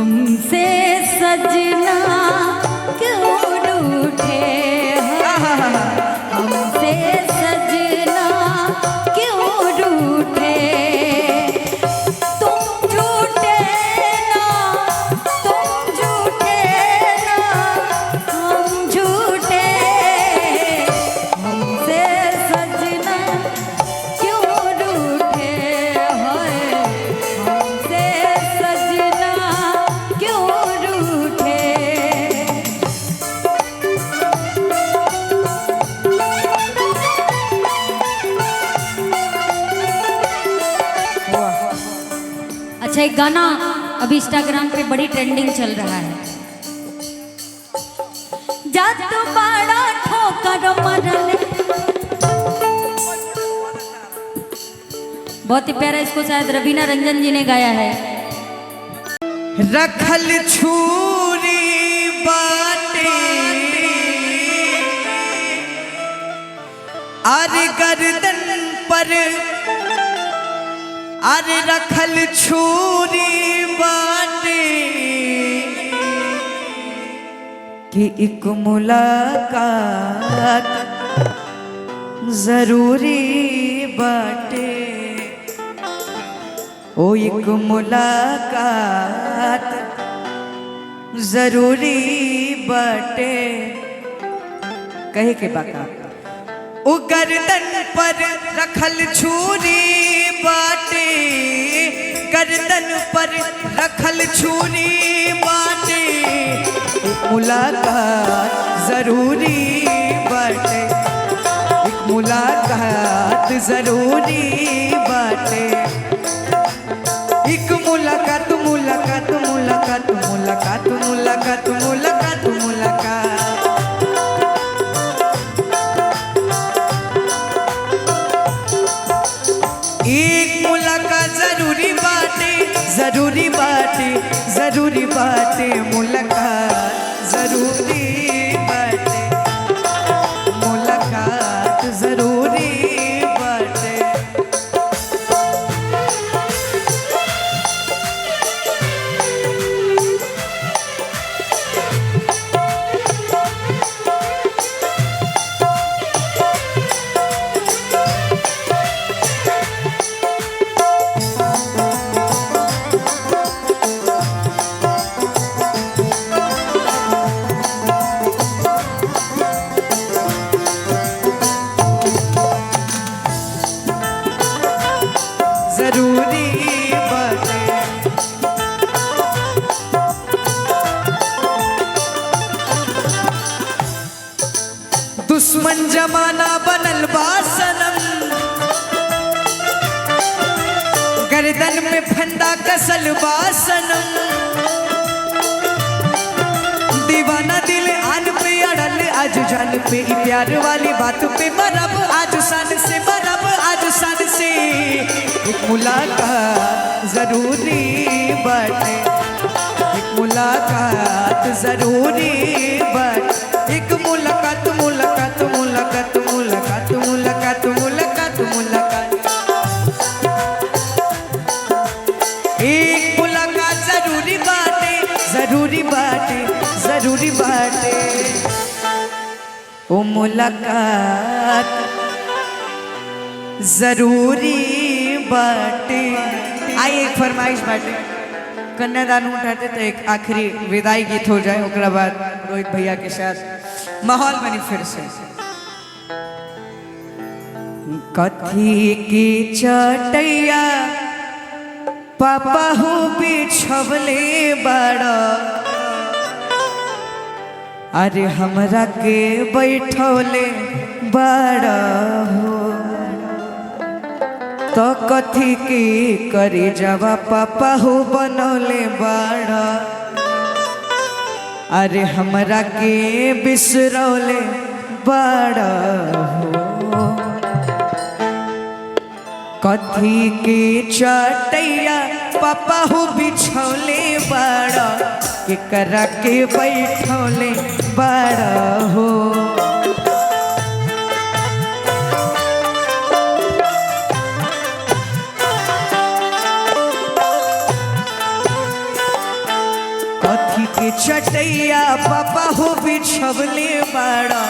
हमसे सजना क्यों रूठे हैं, हमसे सजना क्यों रूठे। तुम झूठे ना, तुम झूठे ना, हम झूठे। हमसे सजना क्यों रूठे हैं, हमसे सजना क्यों रूठे। अच्छा, एक गाना अभी इंस्टाग्राम पे बड़ी ट्रेंडिंग चल रहा है। जात बड़ा ठोकर मरले, बहुत ही प्यारा, इसको शायद रवीना रंजन जी ने गाया है। रखल छुरी बाटे अरे गर्दन पर, अरे रखल छुरी बाटे कि एक मुलाकात जरूरी बाटे। ओ एक मुलाकात जरूरी बाटे। कहे के बाका ओ गर्दन पर रखल छुरी बाटे, गर्दन पर रखल छुरी बाटे। एक मुलाकात जरूरी बाटे, एक मुलाकात जरूरी बाटे। एक मुलाकात मुलाकात मुलाकात मुलाकात मुलाकात मुलाकात मुलाकात। एक मुलाकात जरूरी बाटे, जरूरी बाटे, जरूरी बाटे। मुलाकात जरूरी बाटे, मुलाकात जरूरी बाटे। जरूरी बाटे। दुश्मन जमाना बनल बा सनम, गर्दन में फंदा कसल बा सनम। दीवाना दिल आन पे अड़ल, आज जान पे ई प्यार वाली बात पे मरब, आज सन से मरब, आज सन से। एक मुलाकात जरूरी बाटे, एक मुलाकात जरूरी बाटे। एक मुलाकात मुलाकात मुलाकात मुलाकात मुलाकात मुलाकात मुलाकात। एक मुलाकात जरूरी बाटे, जरूरी बाटे, जरूरी बाटे। ओ मुलाकात जरूरी बाटे। आइए एक फरमाइश बाटे, कन्यादान उठाते तो एक आखिरी विदाई गीत हो जाए, ओकरा बाद रोहित भैया के साथ माहौल बनी फिर से। कथी की चटैया पापा हो बिछवले बड़ा, अरे हमरा के बैठौले बड़ा हो। तो कथी की करी जावा पापा हो बनौले बड़ा, अरे हमरा के बिसरौले बड़ा हो। कथी के चटैया पापा हो बिछौले बड़ा, के करा के बैठौले बड़ा हो। आँखी के चटैया पापा हो बिछवले बाड़ा